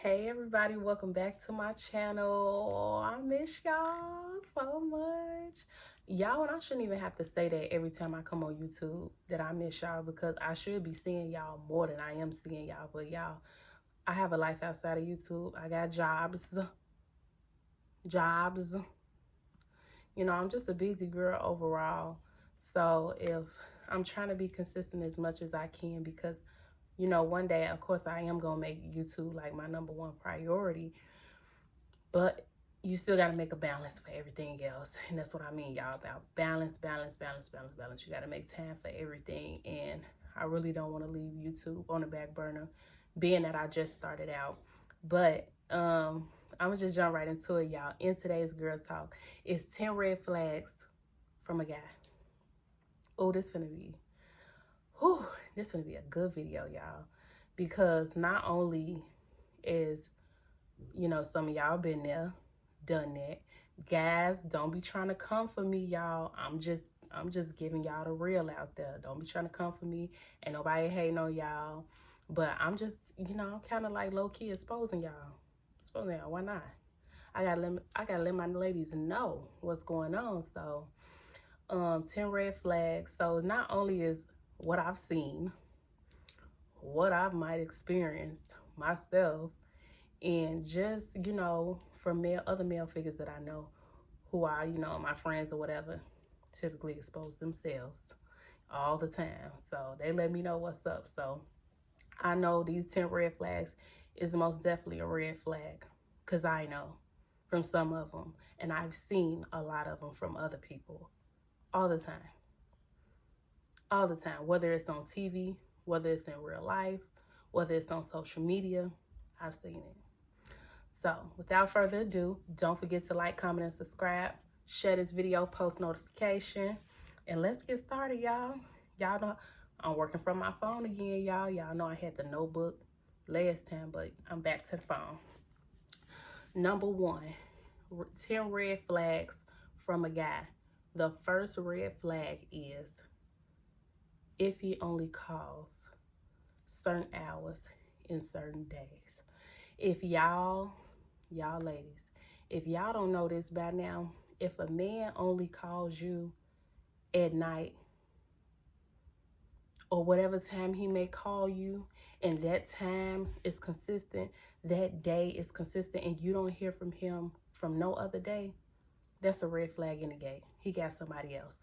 Hey everybody, welcome back to my channel. I miss y'all so much. Y'all, and I shouldn't even have to say that every time I come on YouTube that I miss y'all, because I should be seeing y'all more than I am seeing y'all. But y'all, I have a life outside of YouTube. I got jobs. I'm just a busy girl overall. So if I'm trying to be consistent as much as I can, because one day, of course, I am going to make YouTube like my number one priority, but you still got to make a balance for everything else. And that's what I mean, y'all, about balance, balance, balance, balance, balance. You got to make time for everything. And I really don't want to leave YouTube on the back burner, being that I just started out. But I'm going to just jump right into it, y'all. In today's Girl Talk, it's 10 red flags from a guy. Oh, this finna be a good video, y'all. Because not only is, some of y'all been there, done that. Guys, don't be trying to come for me, y'all. I'm just giving y'all the real out there. Don't be trying to come for me. Ain't nobody hating on y'all. But I'm just, I'm kind of like low-key exposing y'all. Why not? I gotta let my ladies know what's going on. So 10 red flags. So not only is what I've seen, what I might experience myself, and just, from other male figures that I know who are, my friends or whatever, typically expose themselves all the time. So they let me know what's up. So I know these 10 red flags is most definitely a red flag, because I know from some of them, and I've seen a lot of them from other people all the time. All the time, whether it's on TV, whether it's in real life, whether it's on social media, I've seen it. So without further ado, don't forget to like, comment, and subscribe. Share this video, post notification, and let's get started, y'all. Y'all know I'm working from my phone again, y'all. Y'all know I had the notebook last time, but I'm back to the phone. Number 1, 10 red flags from a guy. The first red flag is if he only calls certain hours in certain days. If y'all ladies, if y'all don't know this by now, if a man only calls you at night or whatever time he may call you, and that time is consistent, that day is consistent, and you don't hear from him from no other day, that's a red flag in the gate. He got somebody else.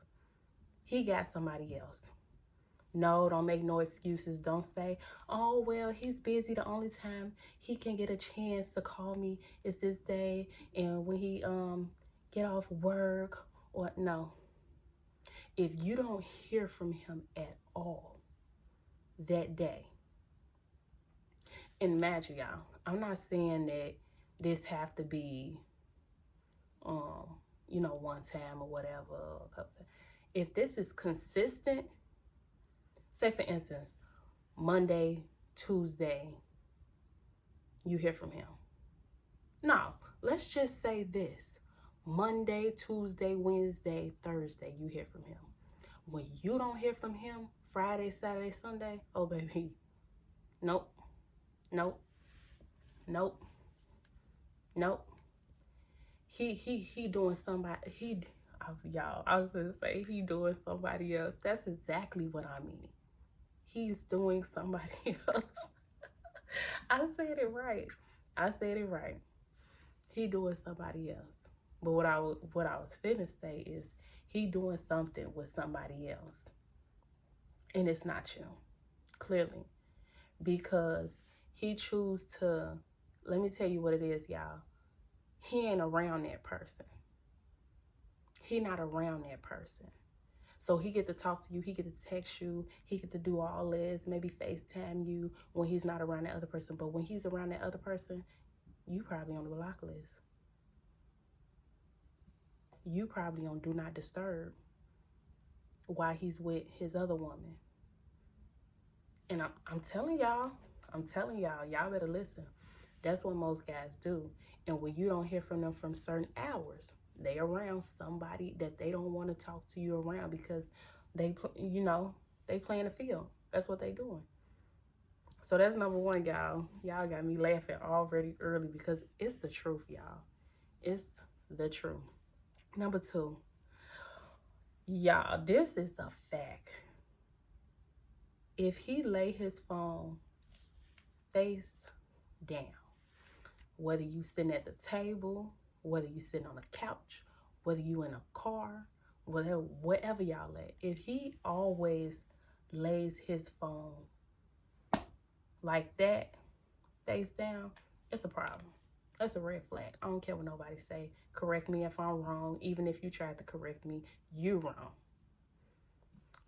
No, don't make no excuses. Don't say, oh, well, he's busy. The only time he can get a chance to call me is this day, and when he get off work. Or no. If you don't hear from him at all that day, and imagine, y'all, I'm not saying that this have to be, one time or whatever, a couple times. If this is consistent, say for instance, Monday, Tuesday, you hear from him. No, let's just say this. Monday, Tuesday, Wednesday, Thursday, you hear from him. When you don't hear from him, Friday, Saturday, Sunday, oh baby, nope. He doing somebody, y'all, I was gonna say he doing somebody else. That's exactly what I mean. He's doing somebody else. I said it right. He doing somebody else. But what I was finna say is he doing something with somebody else. And it's not you, clearly. Because he choose to, let me tell you what it is, y'all. He ain't around that person. He not around that person. So he get to talk to you, he get to text you, he get to do all this, maybe FaceTime you when he's not around that other person. But when he's around that other person, you probably on the block list. You probably on Do Not Disturb while he's with his other woman. And I'm telling y'all, y'all better listen. That's what most guys do. And when you don't hear from them from certain hours, they around somebody that they don't want to talk to you around, because they playing the field. That's what they doing. So that's number one, y'all. Y'all got me laughing already early because it's the truth, y'all. It's the truth. Number two, y'all, this is a fact. If he lay his phone face down, whether you sitting at the table, whether you sitting on a couch, whether you in a car, wherever y'all at, if he always lays his phone like that, face down, it's a problem. That's a red flag. I don't care what nobody say. Correct me if I'm wrong. Even if you tried to correct me, you wrong.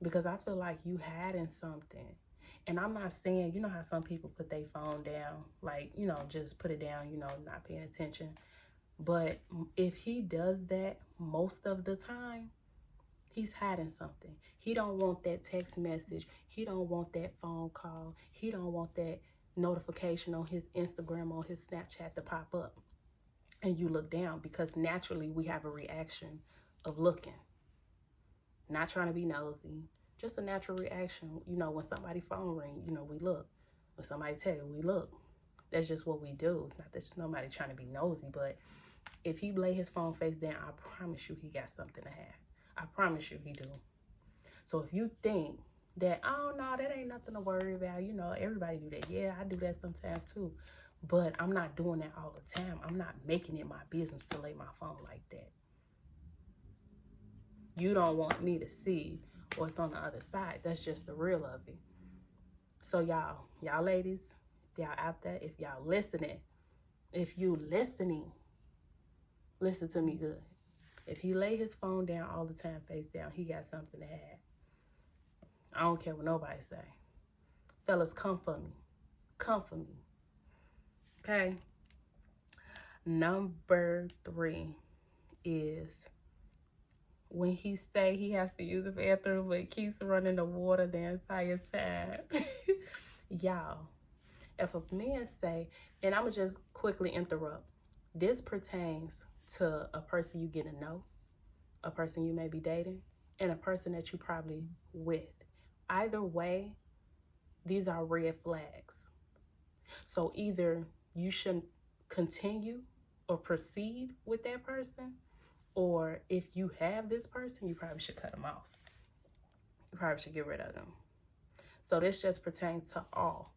Because I feel like you hiding something. And I'm not saying, you know how some people put their phone down, like, you know, just put it down, you know, not paying attention. But if he does that most of the time, he's hiding something. He don't want that text message. He don't want that phone call. He don't want that notification on his Instagram or his Snapchat to pop up. And you look down because naturally we have a reaction of looking. Not trying to be nosy. Just a natural reaction. You know, when somebody's phone ring, you know, we look. When somebody tell you, we look. That's just what we do. It's not that nobody trying to be nosy, but if he lay his phone face down, I promise you he got something to have. I promise you he do. So if you think that, oh no, that ain't nothing to worry about, you know, everybody do that. Yeah, I do that sometimes too. But I'm not doing that all the time. I'm not making it my business to lay my phone like that. You don't want me to see what's on the other side. That's just the real of it. So y'all ladies, y'all out there, if y'all listening, if you listening, listen to me good. If he lay his phone down all the time, face down, he got something to have. I don't care what nobody say. Fellas, come for me. Come for me. Okay? Number 3 is when he say he has to use the bathroom but keeps running the water the entire time. Y'all, if a man say, and I'm going to just quickly interrupt. This pertains to a person you get to know, a person you may be dating, and a person that you probably with. Either way, these are red flags. So either you shouldn't continue or proceed with that person, or if you have this person, you probably should cut them off. You probably should get rid of them. So this just pertains to all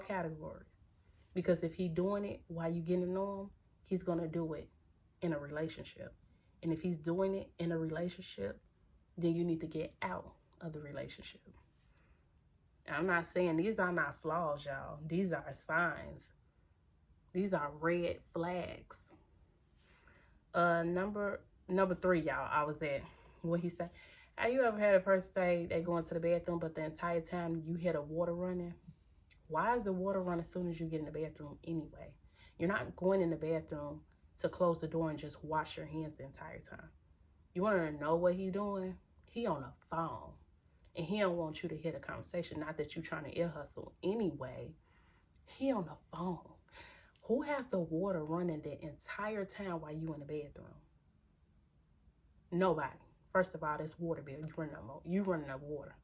categories. Because if he doing it while you getting to know him, he's going to do it in a relationship. And if he's doing it in a relationship, then you need to get out of the relationship. I'm not saying these are not flaws, y'all. These are signs. These are red flags. Number 3, y'all, I was at. What he said. Have you ever had a person say they go into the bathroom, but the entire time you hear the water running? Why is the water running as soon as you get in the bathroom anyway? You're not going in the bathroom to close the door and just wash your hands the entire time. You want to know what he doing? He on a phone. And he don't want you to hear the conversation. Not that you trying to ear hustle anyway. He on the phone. Who has the water running the entire time while you in the bathroom? Nobody. First of all, that's water bill. You running up water.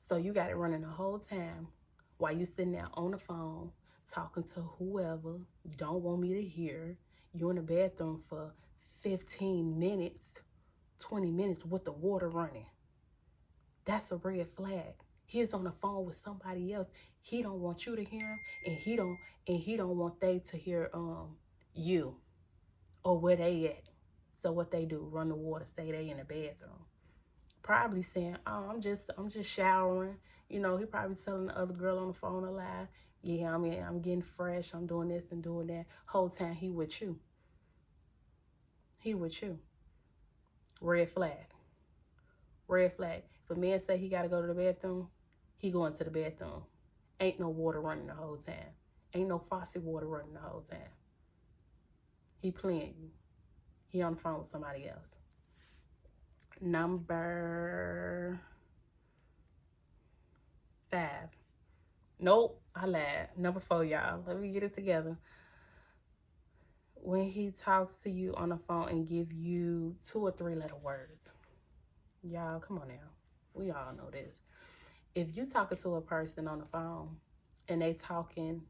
So you got it running the whole time while you sitting there on the phone talking to whoever you don't want me to hear. You in the bathroom for 15 minutes, 20 minutes with the water running. That's a red flag. He's on the phone with somebody else. He don't want you to hear him, and he don't want they to hear you or where they at. So what they do, run the water, say they in the bathroom. Probably saying, oh, I'm just showering. You know, he probably telling the other girl on the phone a lie. Yeah, I'm getting fresh. I'm doing this and doing that. Whole time he with you. He with you. Red flag. Red flag. If a man say he got to go to the bathroom, he going to the bathroom. Ain't no water running the whole time. Ain't no faucet water running the whole time. He playing you. He on the phone with somebody else. Number 5. Nope, I lied. Number 4, y'all. Let me get it together. When he talks to you on the phone and give you 2 or 3 letter words. Y'all, come on now. We all know this. If you talking to a person on the phone and they talking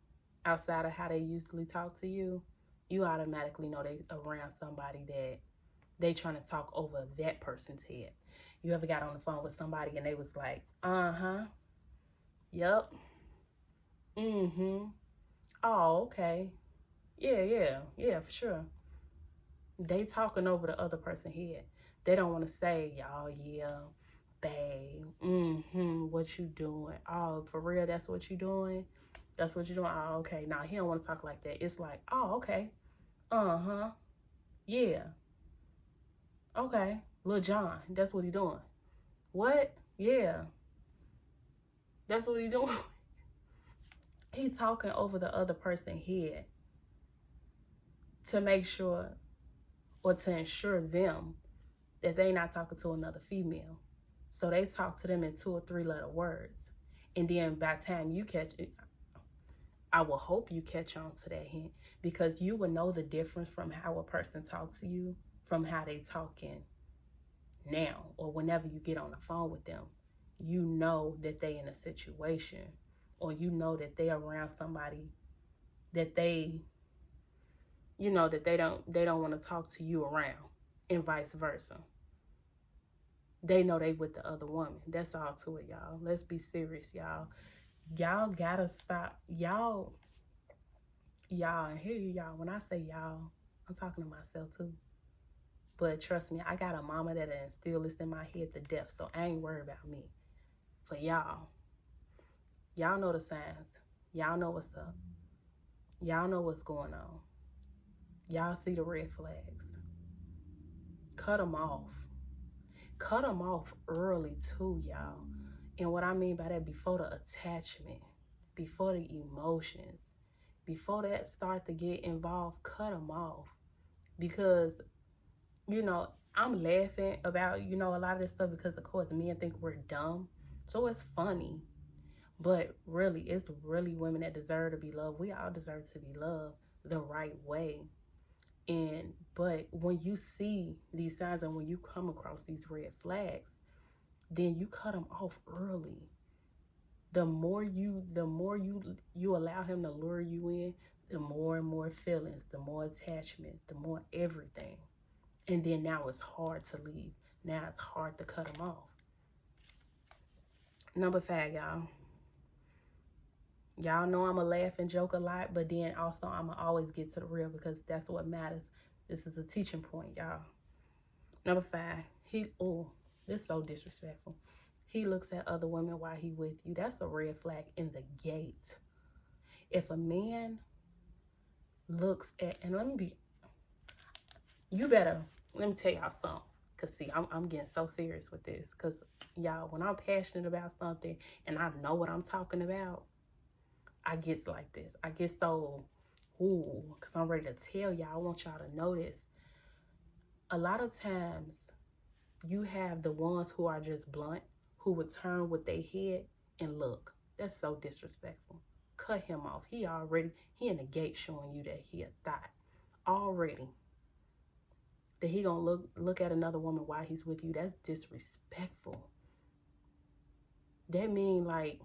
outside of how they usually talk to you, you automatically know they around somebody that they trying to talk over that person's head. You ever got on the phone with somebody and they was like, yep, oh, okay, yeah, for sure. They talking over the other person's head. They don't want to say, y'all, yeah, babe, what you doing? Oh, for real, that's what you doing? That's what you doing? Oh, okay. Now, he don't want to talk like that. It's like, oh, okay. Yeah. Okay. Lil John, that's what he doing. What? Yeah. That's what he doing. He's talking over the other person's head to make sure or to ensure them that they not talking to another female. So they talk to them in 2 or 3 letter words. And then by the time you catch it, I will hope you catch on to that hint, because you will know the difference from how a person talks to you from how they talking now or whenever you get on the phone with them. You know that they in a situation, or you know that they around somebody that they, that they don't want to talk to you around, and vice versa. They know they with the other woman. That's all to it, y'all. Let's be serious, y'all. Y'all gotta stop. Y'all, and hear you, y'all. When I say y'all, I'm talking to myself too. But trust me, I got a mama that instilled this in my head to death, so I ain't worried about me. For y'all know the signs. Y'all know what's up. Y'all know what's going on. Y'all see the red flags. Cut them off. Cut them off early too, y'all. And what I mean by that, before the attachment, before the emotions, before that start to get involved, cut them off. Because, I'm laughing about, a lot of this stuff because, of course, men think we're dumb. So it's funny. But really, it's really women that deserve to be loved. We all deserve to be loved the right way. But when you see these signs and when you come across these red flags, then you cut them off early. The more you allow him to lure you in, the more and more feelings, the more attachment, the more everything. And then now it's hard to leave. Now it's hard to cut them off. Number 5, y'all. Y'all know I'm a laugh and joke a lot, but then also I'm going to always get to the real, because that's what matters. This is a teaching point, y'all. Number 5, this is so disrespectful. He looks at other women while he with you. That's a red flag in the gate. If a man looks at, and let me tell y'all something. Because, see, I'm getting so serious with this. Because, y'all, when I'm passionate about something and I know what I'm talking about, I get like this. I get so, because I'm ready to tell y'all. I want y'all to know this. A lot of times, you have the ones who are just blunt, who would turn with their head and look. That's so disrespectful. Cut him off. He in the gate showing you that he a thought. Already. That he gonna look at another woman while he's with you. That's disrespectful. That mean, like,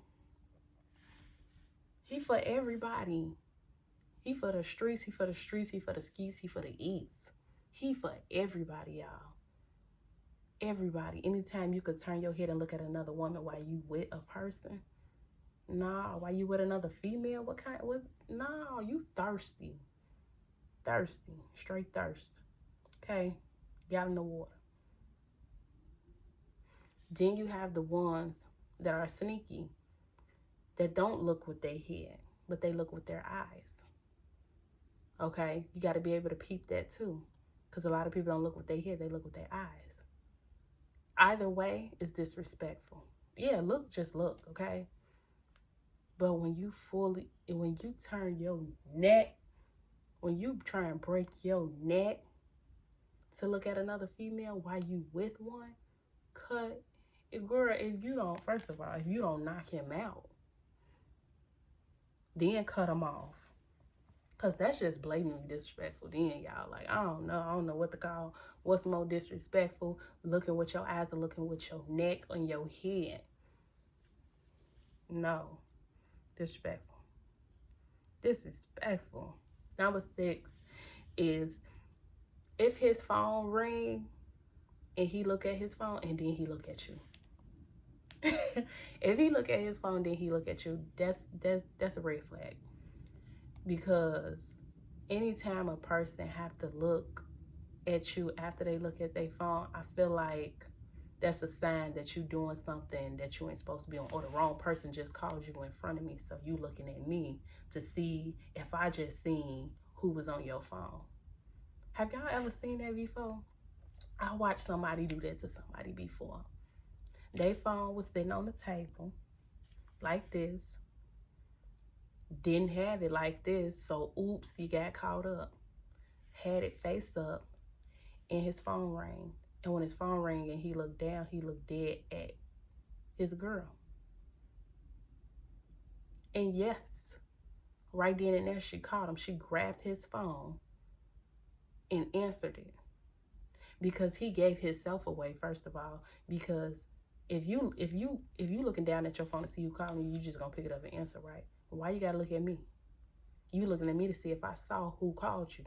he for everybody. He for the streets, he for the skis, he for the eats. He for everybody, y'all. Everybody. Anytime you could turn your head and look at another woman while you with a person. Nah, while you with another female, no, you thirsty. Thirsty. Straight thirst. Okay? Get in the water. Then you have the ones that are sneaky, that don't look with their head, but they look with their eyes. Okay? You got to be able to peep that too. Because a lot of people don't look with their head, they look with their eyes. Either way is disrespectful. Yeah, just look, okay? But when you turn your neck, when you try and break your neck to look at another female while you with one, if you don't knock him out, then cut him off. Because that's just blatantly disrespectful then, y'all. Like, I don't know what to call. What's more disrespectful? Looking with your eyes or looking with your neck on your head? No. Disrespectful. Disrespectful. Number 6 is if his phone ring and he look at his phone and then he look at you. If he look at his phone then he look at you, that's a red flag. Because anytime a person have to look at you after they look at their phone, I feel like that's a sign that you doing something that you ain't supposed to be on, or the wrong person just called you in front of me, so you looking at me to see if I just seen who was on your phone. Have y'all ever seen that before? I watched somebody do that to somebody before. Their phone was sitting on the table like this, didn't have it like this, so oops, he got caught up. Had it face up, and his phone rang. And when his phone rang and he looked down, he looked dead at his girl. And yes, right then and there, she caught him. She grabbed his phone and answered it. Because he gave himself away, first of all. Because if you looking down at your phone to see who calling you, you just gonna pick it up and answer, right? Why you gotta look at me? You looking at me to see if I saw who called you.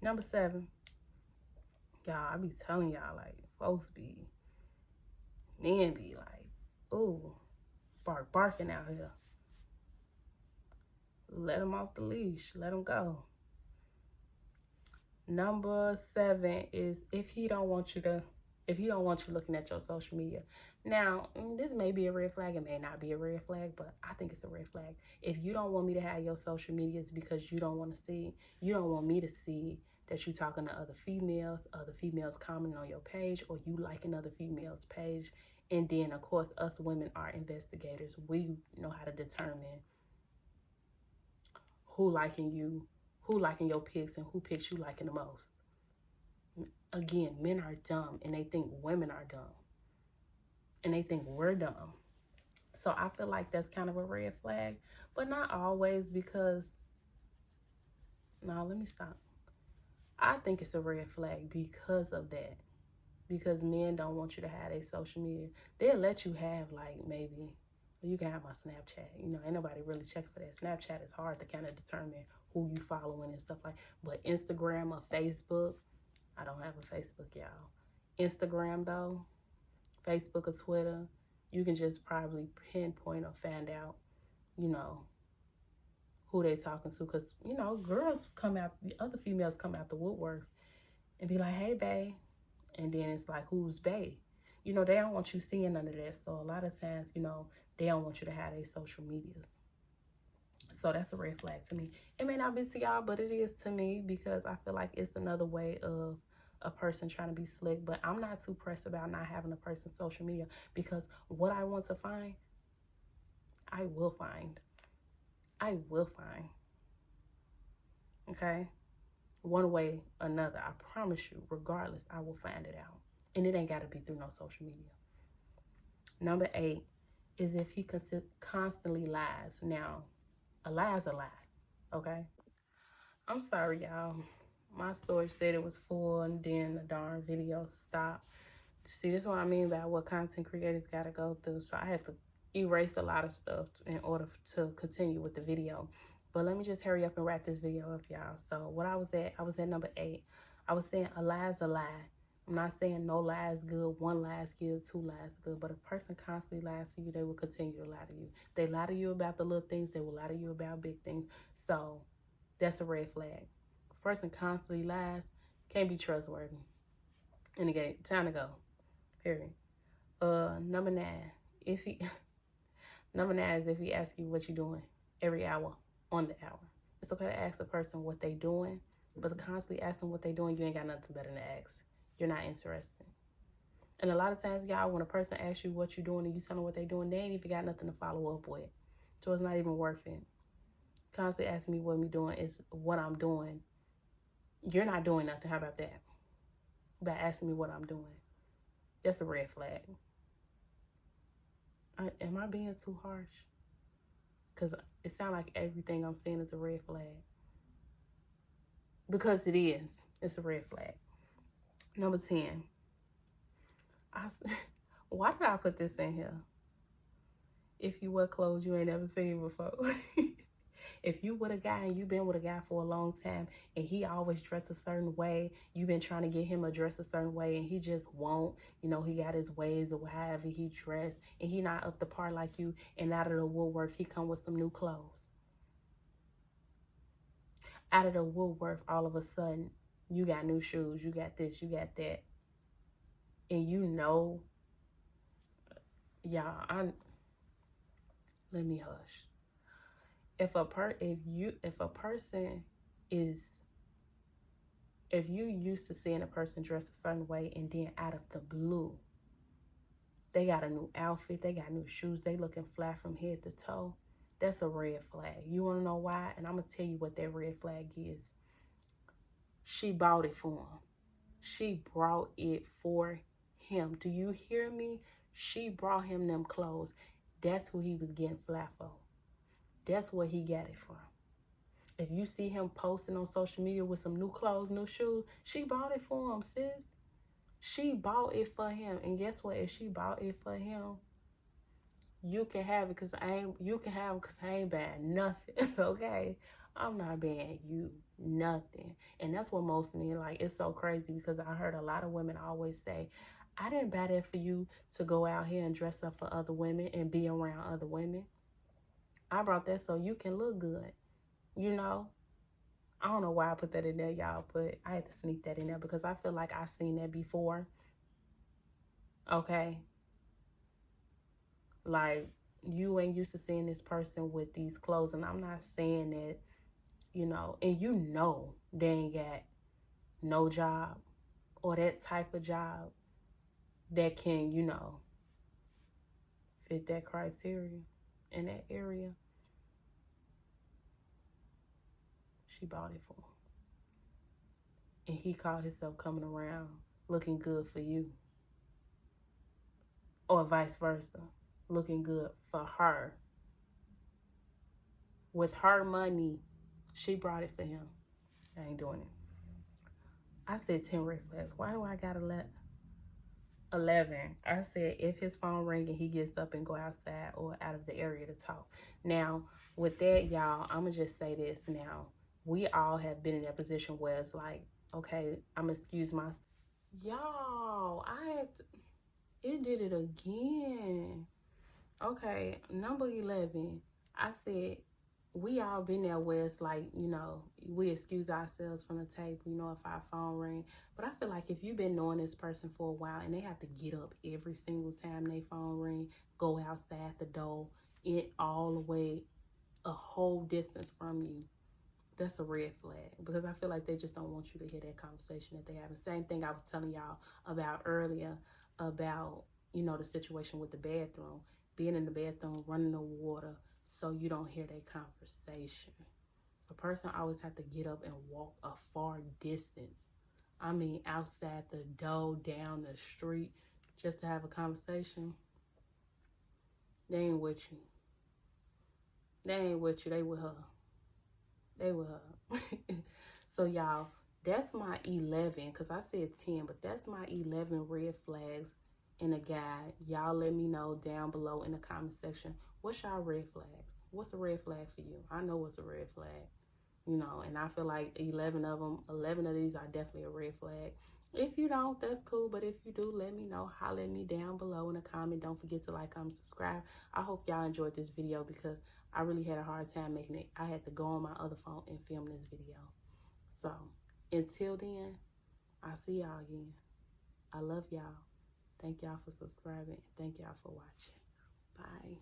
Number 7, y'all, I be telling y'all, like, folks be, men be like, ooh, barking out here. Let them off the leash. Let them go. Number 7 is if he don't want you looking at your social media. Now, this may be a red flag. It may not be a red flag, but I think it's a red flag. If you don't want me to have your social media, it's because you don't want me to see that you talking to other females commenting on your page, or you liking other females' page. And then, of course, us women are investigators. We know how to determine who liking your pics and who pics you liking the most. Again, men are dumb and they think women are dumb. And they think we're dumb. So I feel like that's kind of a red flag, but not always, because, no, let me stop. I think it's a red flag because of that. Because men don't want you to have their social media. They'll let you have, like, maybe, you can have my Snapchat. You know, ain't nobody really checking for that. Snapchat is hard to kind of determine who you following and stuff like. But Instagram or Facebook, I don't have a Facebook, y'all. Instagram, though, Facebook or Twitter, you can just probably pinpoint or find out, you know, who they talking to. Because, you know, other females come out the woodwork and be like, hey, bae. And then it's like, who's bae? You know, they don't want you seeing none of that. So a lot of times, you know, they don't want you to have their social medias. So that's a red flag to me. It may not be to y'all, but it is to me, because I feel like it's another way of a person trying to be slick. But I'm not too pressed about not having a person's social media, because what I want to find, I will find. I will find. Okay? One way or another, I promise you, regardless, I will find it out. And it ain't got to be through no social media. Number 8 is if he constantly lies. Now, a lie is a lie, okay? I'm sorry, y'all. My storage said it was full, and then the darn video stopped. See, this is what I mean by what content creators got to go through. So I had to erase a lot of stuff in order to continue with the video. But let me just hurry up and wrap this video up, y'all. So what I was at number 8. I was saying a lie is a lie. I'm not saying no lie is good, one lie is good, two lies is good. But if a person constantly lies to you, they will continue to lie to you. They lie to you about the little things, they will lie to you about big things. So that's a red flag. If a person constantly lies, can't be trustworthy. And again, time to go. Period. Number 9. Number 9 is if he asks you what you doing every hour on the hour. It's okay to ask a person what they doing, but to constantly ask them what they doing, you ain't got nothing better than to ask. You're not interested. And a lot of times, y'all, when a person asks you what you doing and you tell them what they doing, they ain't even got nothing to follow up with. So it's not even worth it. Constantly asking me what I'm doing is what I'm doing. You're not doing nothing. How about that? By asking me what I'm doing. That's a red flag. Am I being too harsh? Because it sounds like everything I'm saying is a red flag. Because it is. It's a red flag. Number 10. Why did I put this in here? If you wear clothes you ain't never seen before. If you with a guy and you been with a guy for a long time and he always dressed a certain way, you been trying to get him to dress a certain way and he just won't, he got his ways or however he dressed and he not up the par like you, and out of the woodwork he come with some new clothes. Out of the woodwork, all of a sudden, you got new shoes, you got this, you got that. And let me hush. If you used to seeing a person dress a certain way and then out of the blue, they got a new outfit, they got new shoes, they looking flat from head to toe, that's a red flag. You want to know why? And I'm going to tell you what that red flag is. She bought it for him. She brought it for him. Do you hear me? She brought him them clothes. That's who he was getting flat for. That's where he got it from. If you see him posting on social media with some new clothes, new shoes, she bought it for him, sis. She bought it for him. And guess what? If she bought it for him, you can have it because I ain't buying nothing. Okay? I'm not buying you nothing. And that's what most men like. It's so crazy because I heard a lot of women always say, I didn't buy that for you to go out here and dress up for other women and be around other women. I brought that so you can look good. I don't know why I put that in there, y'all, but I had to sneak that in there because I feel like I've seen that before. Okay? Like, you ain't used to seeing this person with these clothes, and I'm not saying that, and they ain't got no job or that type of job that can, fit that criteria in that area. She bought it for him. And he called himself coming around looking good for you. Or vice versa. Looking good for her. With her money, she brought it for him. I ain't doing it. I said 10 red flags. Why do I gotta let 11? I said if his phone ring and he gets up and go outside or out of the area to talk. Now, with that, y'all, I'm gonna just say this now. We all have been in that position where it's like, okay, I'm gonna excuse myself. Y'all, it did it again. Okay, number 11. I said, we all been there where it's like, we excuse ourselves from the table, if our phone ring. But I feel like if you've been knowing this person for a while and they have to get up every single time they phone ring, go outside the door, it all the way a whole distance from you, that's a red flag. Because I feel like they just don't want you to hear that conversation that they have. The same thing I was telling y'all about earlier about, the situation with the bathroom. Being in the bathroom, running the water, so you don't hear that conversation. A person always have to get up and walk a far distance. I mean, outside the door, down the street, just to have a conversation. They ain't with you. They with her. They with her. So, y'all, that's my 11, because I said 10, but that's my 11 red flags in a guide. Y'all let me know down below in the comment section, what's y'all red flags? What's a red flag for you? I know what's a red flag, and I feel like 11 of these are definitely a red flag. If you don't, that's cool, but if you do, let me know. Holler at me down below in a comment. Don't forget to like, comment, subscribe. I hope y'all enjoyed this video because I really had a hard time making it. I had to go on my other phone and film this video. So, until then, I'll see y'all again. I love y'all. Thank y'all for subscribing. Thank y'all for watching. Bye.